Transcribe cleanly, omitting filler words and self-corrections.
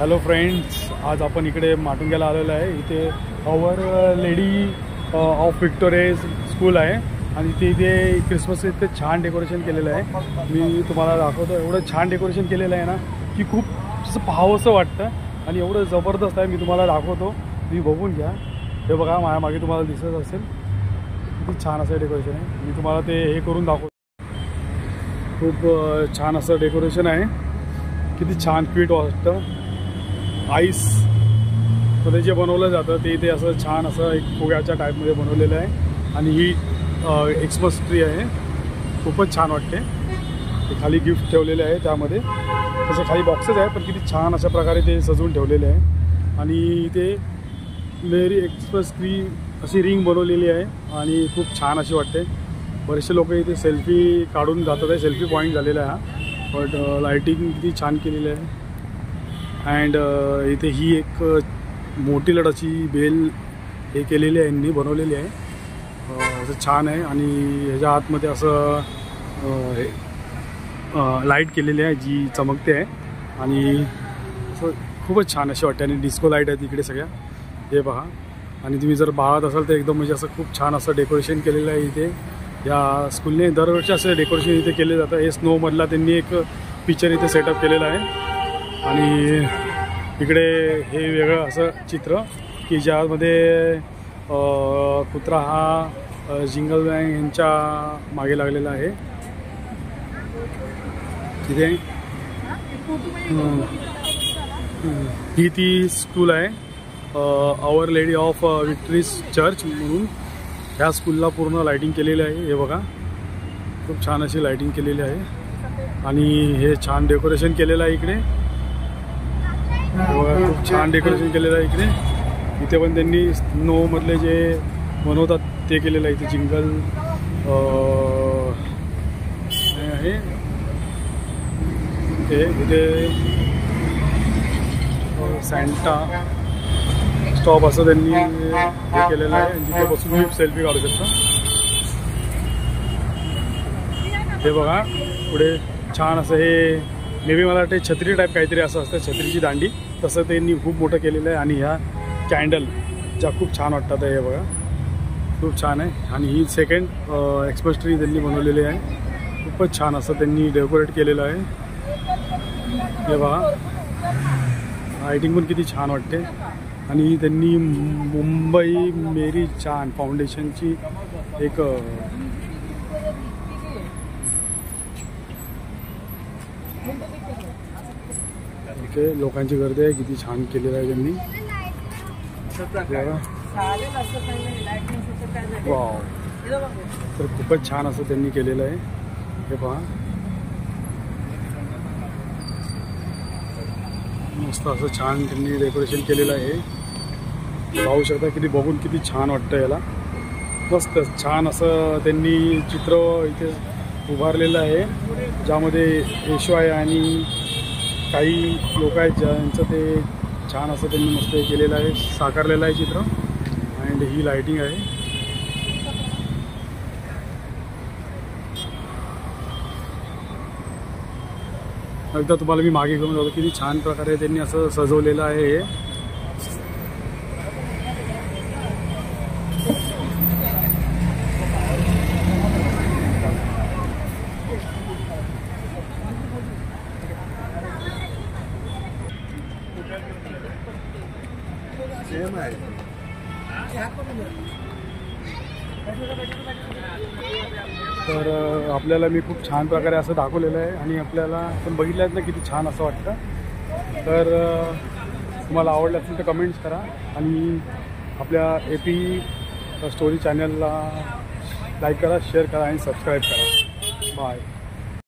Hello friends, आज आपण इकडे माटुंग्याला आलेलो आहे। इथे आवर लेडी ऑफ विक्टोरिया स्कूल आहे आणि इथे क्रिसमस इतके छान डेकोरेशन केलेलं आहे। मी तुम्हाला दाखवतो, एवढं छान डेकोरेशन केलेलं आहे ना की खूप असं पाहावंसं वाटतं आणि एवढं जबरदस्त आहे। मी तुम्हाला दाखवतो, तुम्ही बघून घ्या। हे बघा, माझ्या मागे तुम्हाला दिसत असेल किती छान असं डेकोरेशन आहे। मी तुम्हाला ते हे करून दाखवतो। खूप छान असं डेकोरेशन आहे, किती छान क्यूट वाटतं। आईस मध्ये जे बनवलं जातं ते इथे असं छान असं एक फुग्याच्या टाईपमध्ये बनवलेलं आहे आणि ही एक्समस ट्री आहे, खूपच छान वाटते। ते खाली गिफ्ट ठेवलेले आहे, त्यामध्ये त्याचे खाली बॉक्सेस आहे, पण किती छान अशा प्रकारे ते सजवून ठेवलेले आहे। आणि इथे मेरी एक्समस ट्री अशी रिंग बनवलेली आहे आणि खूप छान अशी वाटते। बरेचसे लोक इथे सेल्फी काढून जातात आहे, सेल्फी पॉईंट झालेला आहे हा। बट लाईटिंग किती छान केलेली आहे। अँड इथे ही एक मोठी लढाची बेल हे केलेली आहे, यांनी बनवलेली आहे, असं छान आहे। आणि ह्याच्या आतमध्ये असं लाईट केलेली आहे जी चमकते आहे आणि असं खूपच छान अशी वाटते। आणि डिस्को लाईट आहे तिकडे सगळ्या, हे पहा। आणि तुम्ही जर पाहत असाल तर एकदम म्हणजे असं खूप छान असं डेकोरेशन केलेलं आहे इथे। या स्कूलने दरवर्षी असं डेकोरेशन इथे केले जातं। हे स्नोमधला त्यांनी एक पिक्चर इथे सेटअप केलेलं आहे आणि इकडे हे वेगळं असं चित्र की ज्यामध्ये कुत्रा हा जिंगल बँग यांच्या मागे लागलेला आहे। तिथे ही ती स्कूल आहे, आवर लेडी ऑफ विक्टरी चर्च म्हणून। ह्या स्कूलला पूर्ण लाईटिंग केलेली आहे, हे बघा, खूप छान अशी लाईटिंग केलेली आहे आणि हे छान डेकोरेशन केलेलं आहे इकडे, बघा, खूप छान डेकोरेशन केलेलं आहे इकडे। इथे पण त्यांनी स्नोमधले जे बनवतात ते केलेलं आहे। इथे जिंगल आहे, इथे सॅन्टा स्टॉप असं त्यांनी हे केलेलं आहे, जिथे बसून मी सेल्फी काढू शकतो। हे बघा, पुढे छान असं हे मे बी मला वाटते छत्री टाईप काहीतरी असं असतं, छत्रीची दांडी, तसं त्यांनी खूप मोठं केलेलं आहे। आणि ह्या कॅन्डल ज्या खूप छान वाटतात, हे बघा, खूप छान आहे। आणि ही सेकंड एक्समस ट्री त्यांनी बनवलेली आहे, खूपच छान असं त्यांनी डेकोरेट केलेलं आहे, हे बघा। लाईटिंग पण किती छान वाटते। आणि त्यांनी मुंबई मेरी चान फाउंडेशनची एक इथे लोकांची गर्दी आहे, किती छान केलेलं आहे त्यांनी, वाव। तर खूपच छान असं त्यांनी केलेलं आहे, हे पहा, मस्त असं छान त्यांनी डेकोरेशन केलेलं आहे। पाहू शकता किती, बघून किती छान वाटतं याला, मस्त छान असं त्यांनी चित्र इथे उभारलेलं आहे, ज्यामध्ये येशू आहे आणि काही लोक आहेत ज्यांचं ते छान असं त्यांनी मस्त केलेलं आहे, साकारलेलं आहे चित्र। अँड ही लाईटिंग आहे, एकदा तुम्हाला मी मागे घेऊन जातो, किती छान प्रकारे त्यांनी असं सजवलेलं आहे हे। तर आपल्याला मी खूप छान प्रकारे असं दाखवलेलं आहे आणि आपल्याला आपण बघितलं आहेत ना किती छान असं वाटतं। तर तुम्हाला आवडलं असेल तर कमेंट्स करा आणि आपल्या AP स्टोरी चॅनलला लाईक करा, शेअर करा आणि सबस्क्राईब करा। बाय।